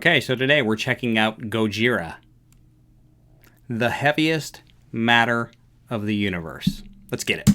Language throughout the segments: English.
Okay, so today we're checking out Gojira, the heaviest matter of the universe. Let's get it.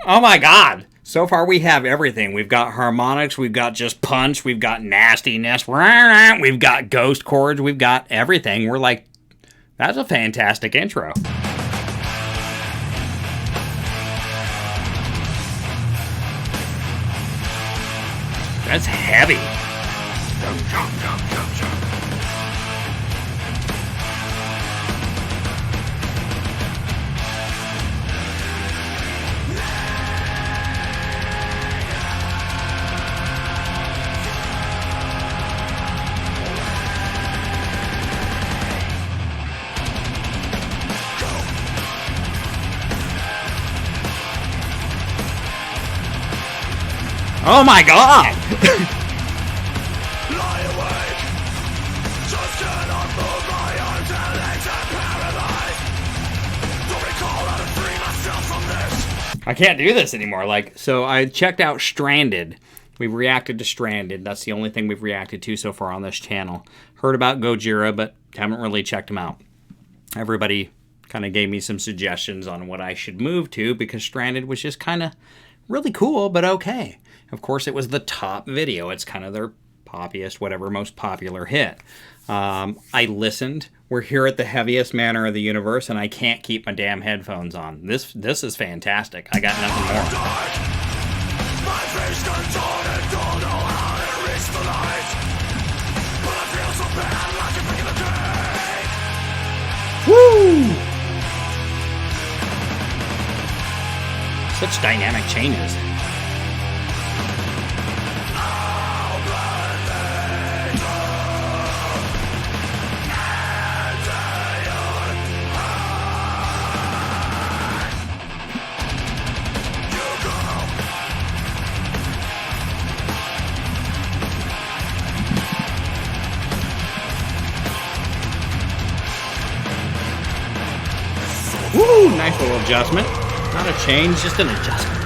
Oh my god! So far we have everything. We've got harmonics, we've got just punch, we've got nastiness, we've got ghost chords, we've got everything. We're like, that's a fantastic intro. That's heavy. Oh my god! I can't do this anymore. So I checked out Stranded. We've reacted to Stranded. That's the only thing we've reacted to so far on this channel. Heard about Gojira, but haven't really checked him out. Everybody kind of gave me some suggestions on what I should move to because Stranded was just kind of really cool, but okay. Of course, it was the top video. It's kind of their poppiest, whatever, most popular hit. I listened. We're here at the heaviest manner of the universe, and I can't keep my damn headphones on. This is fantastic. I got nothing more. My face contorted, don't know how to reach the light. But I feel so bad, like a break in the day. Woo! Such dynamic changes. Woo! Nice little adjustment. Not a change, just an adjustment.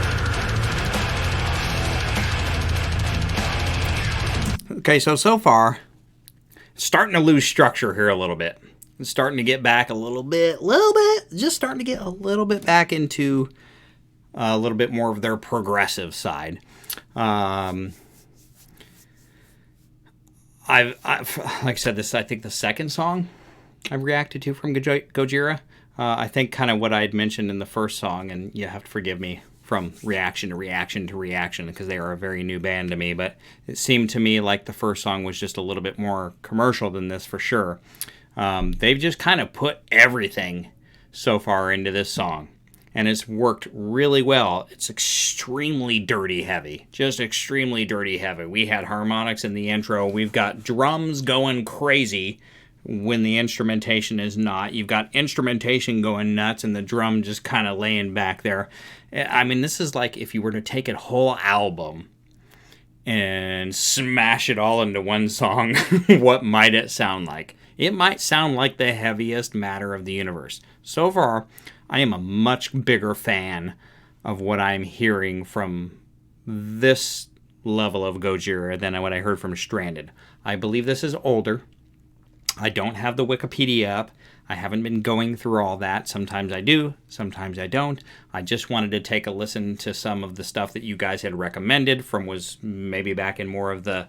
Okay, so far, starting to lose structure here a little bit. It's starting to get back a little bit, just starting to get a little bit back into a little bit more of their progressive side. I've like I said, I think the second song I've reacted to from Gojira. I think kind of what I had mentioned in the first song, and you have to forgive me from reaction to reaction to reaction because they are a very new band to me, but it seemed to me like the first song was just a little bit more commercial than this for sure. They've just kind of put everything so far into this song, and it's worked really well. It's extremely dirty heavy, just extremely dirty heavy. We had harmonics in the intro. We've got drums going crazy when the instrumentation is not. You've got instrumentation going nuts and the drum just kind of laying back there. I mean, this is like if you were to take a whole album and smash it all into one song, what might it sound like? It might sound like the heaviest matter of the universe. So far, I am a much bigger fan of what I'm hearing from this level of Gojira than what I heard from Stranded. I believe this is older. I don't have the Wikipedia up. I haven't been going through all that. Sometimes I do, sometimes I don't. I just wanted to take a listen to some of the stuff that you guys had recommended from was maybe back in more of the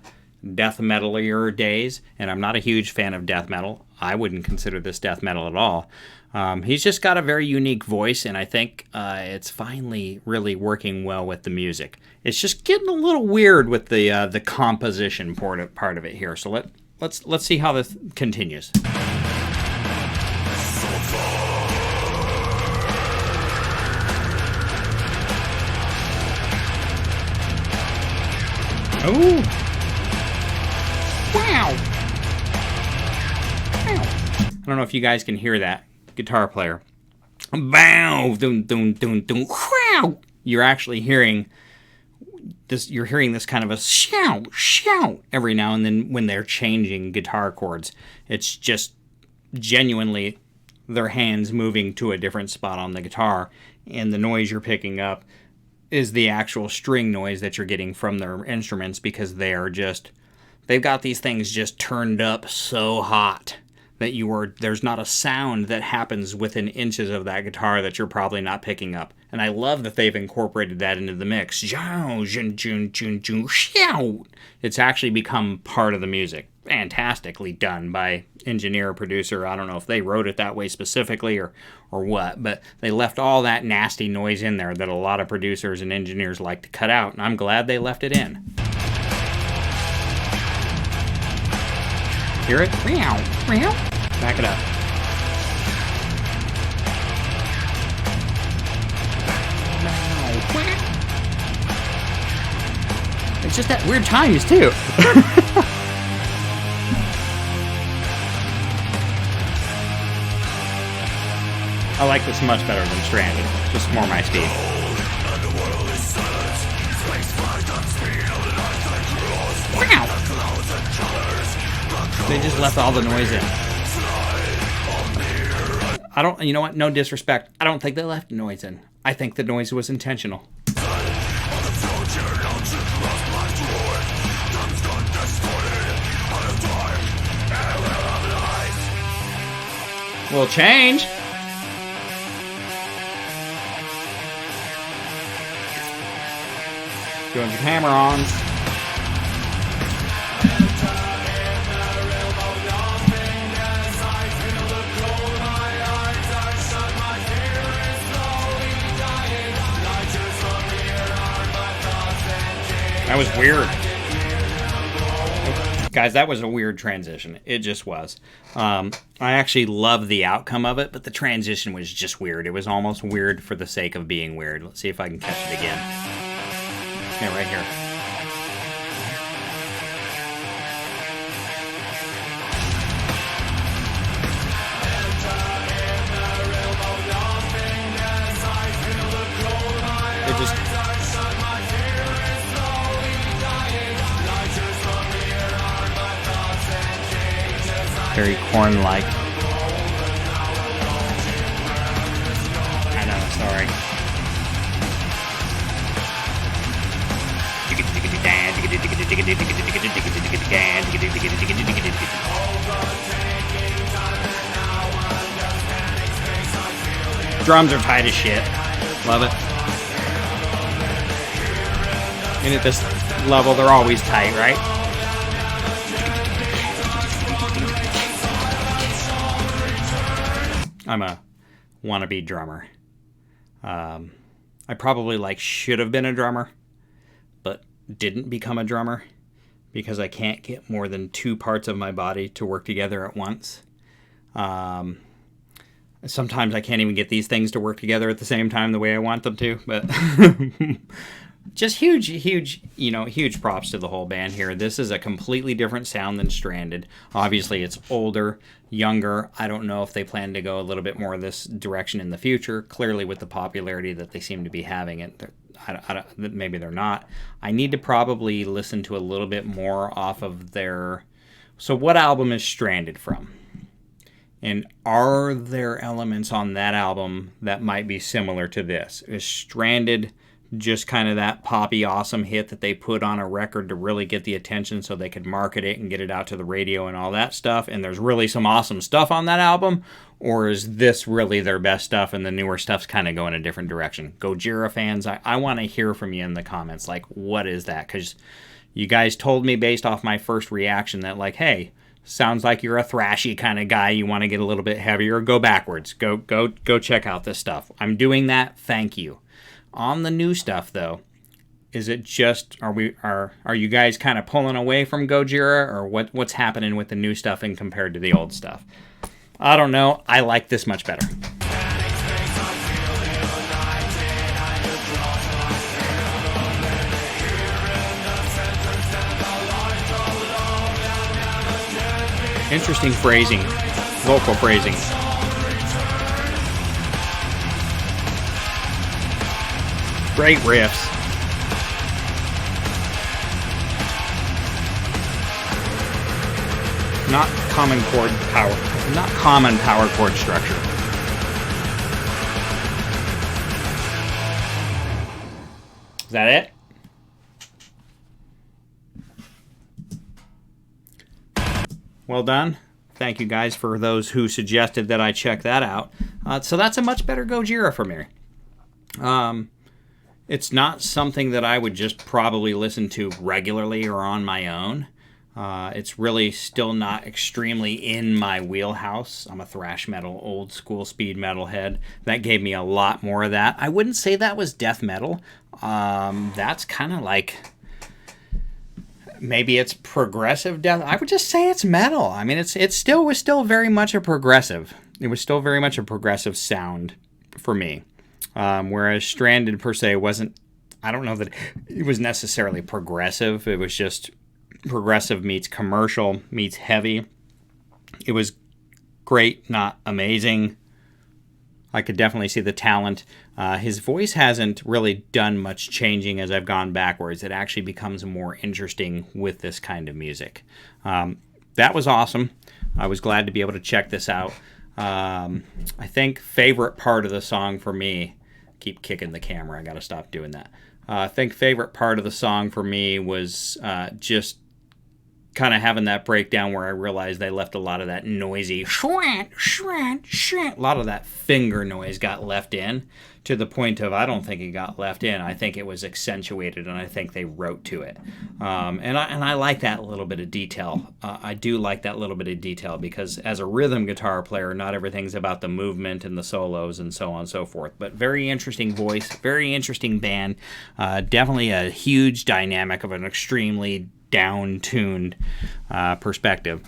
death metalier days, and I'm not a huge fan of death metal. I wouldn't consider this death metal at all. He's just got a very unique voice, and I think it's finally really working well with the music. It's just getting a little weird with the composition part of it here. So let's see how this continues. Oh! Wow! I don't know if you guys can hear that guitar player. Bow! Dun, dun, dun, dun. Wow! You're actually hearing this, you're hearing this kind of a shout, shout every now and then when they're changing guitar chords. It's just genuinely their hands moving to a different spot on the guitar, and the noise you're picking up is the actual string noise that you're getting from their instruments, because they've got these things just turned up so hot that there's not a sound that happens within inches of that guitar that you're probably not picking up. And I love that they've incorporated that into the mix. It's actually become part of the music. Fantastically done by engineer or producer. I don't know if they wrote it that way specifically or what, but they left all that nasty noise in there that a lot of producers and engineers like to cut out, and I'm glad they left it in. Hear it? Back it up. It's just that weird times too. I like this much better than Stranded. Just more my speed. Wow. They just left all the noise in. You know what? No disrespect. I don't think they left the noise in. I think the noise was intentional. Will change. Doing some hammer-ons. That was weird. Guys, that was a weird transition. It just was. I actually love the outcome of it, but the transition was just weird. It was almost weird for the sake of being weird. Let's see if I can catch it again. Yeah, right here. It just... very Korn-like. I know, sorry. Drums are tight as shit. Love it. And at this level, they're always tight, right? I'm a wannabe drummer. I probably should have been a drummer, but didn't become a drummer because I can't get more than two parts of my body to work together at once. Sometimes I can't even get these things to work together at the same time the way I want them to, but just huge props to the whole band here. This is a completely different sound than Stranded. Obviously, it's older, younger. I don't know if they plan to go a little bit more this direction in the future. Clearly, with the popularity that they seem to be having, maybe they're not. I need to probably listen to a little bit more off of their... So what album is Stranded from? And are there elements on that album that might be similar to this? Is Stranded just kind of that poppy awesome hit that they put on a record to really get the attention so they could market it and get it out to the radio and all that stuff, and there's really some awesome stuff on that album? Or is this really their best stuff and the newer stuff's kind of going a different direction? Gojira fans, I want to hear from you in the comments. What is that? Because you guys told me based off my first reaction that, hey, sounds like you're a thrashy kind of guy. You want to get a little bit heavier. Go backwards. Go check out this stuff. I'm doing that. Thank you. On the new stuff, though, is it just are you guys kind of pulling away from Gojira, or what's happening with the new stuff and compared to the old stuff? I don't know. I like this much better. Interesting phrasing, vocal phrasing. Great riffs. Not common power chord structure. Is that it? Well done. Thank you guys for those who suggested that I check that out. So that's a much better Gojira for me. It's not something that I would just probably listen to regularly or on my own. It's really still not extremely in my wheelhouse. I'm a thrash metal, old school speed metal head. That gave me a lot more of that. I wouldn't say that was death metal. That's kind of like, maybe it's progressive death. I would just say it's metal. I mean, it was still very much a progressive. It was still very much a progressive sound for me. Whereas Stranded per se wasn't, I don't know that it was necessarily progressive. It was just progressive meets commercial meets heavy. It was great, not amazing. I could definitely see the talent. His voice hasn't really done much changing as I've gone backwards. It actually becomes more interesting with this kind of music. That was awesome. I was glad to be able to check this out. I think favorite part of the song for me, keep kicking the camera, I gotta stop doing that. I think favorite part of the song for me was just kind of having that breakdown where I realized they left a lot of that noisy shwant, shwant, shwant. A lot of that finger noise got left in, to the point of I don't think it got left in. I think it was accentuated, and I think they wrote to it. And I like that little bit of detail. I do like that little bit of detail, because as a rhythm guitar player, not everything's about the movement and the solos and so on and so forth. But very interesting voice, very interesting band. Definitely a huge dynamic of an extremely down-tuned perspective.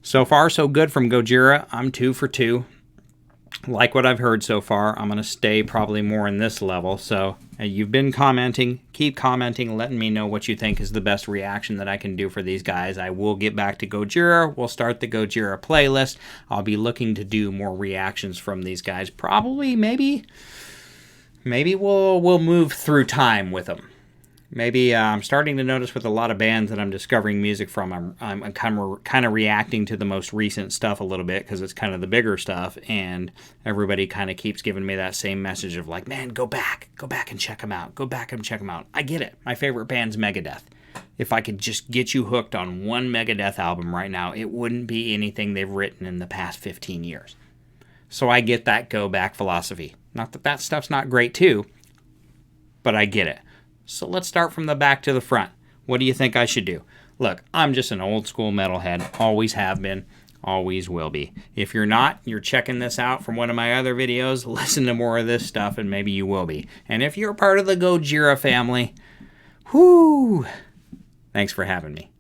So far, so good from Gojira. I'm 2 for 2. Like what I've heard so far. I'm going to stay probably more in this level. So you've been commenting. Keep commenting, letting me know what you think is the best reaction that I can do for these guys. I will get back to Gojira. We'll start the Gojira playlist. I'll be looking to do more reactions from these guys. Probably, maybe we'll move through time with them. Maybe I'm starting to notice with a lot of bands that I'm discovering music from, I'm kind of reacting to the most recent stuff a little bit, because it's kind of the bigger stuff, and everybody kind of keeps giving me that same message of like, man, go back and check them out. Go back and check them out. I get it. My favorite band's Megadeth. If I could just get you hooked on one Megadeth album right now, it wouldn't be anything they've written in the past 15 years. So I get that go back philosophy. Not that stuff's not great too, but I get it. So let's start from the back to the front. What do you think I should do? Look, I'm just an old school metalhead. Always have been. Always will be. If you're not, you're checking this out from one of my other videos. Listen to more of this stuff and maybe you will be. And if you're part of the Gojira family, whoo, thanks for having me.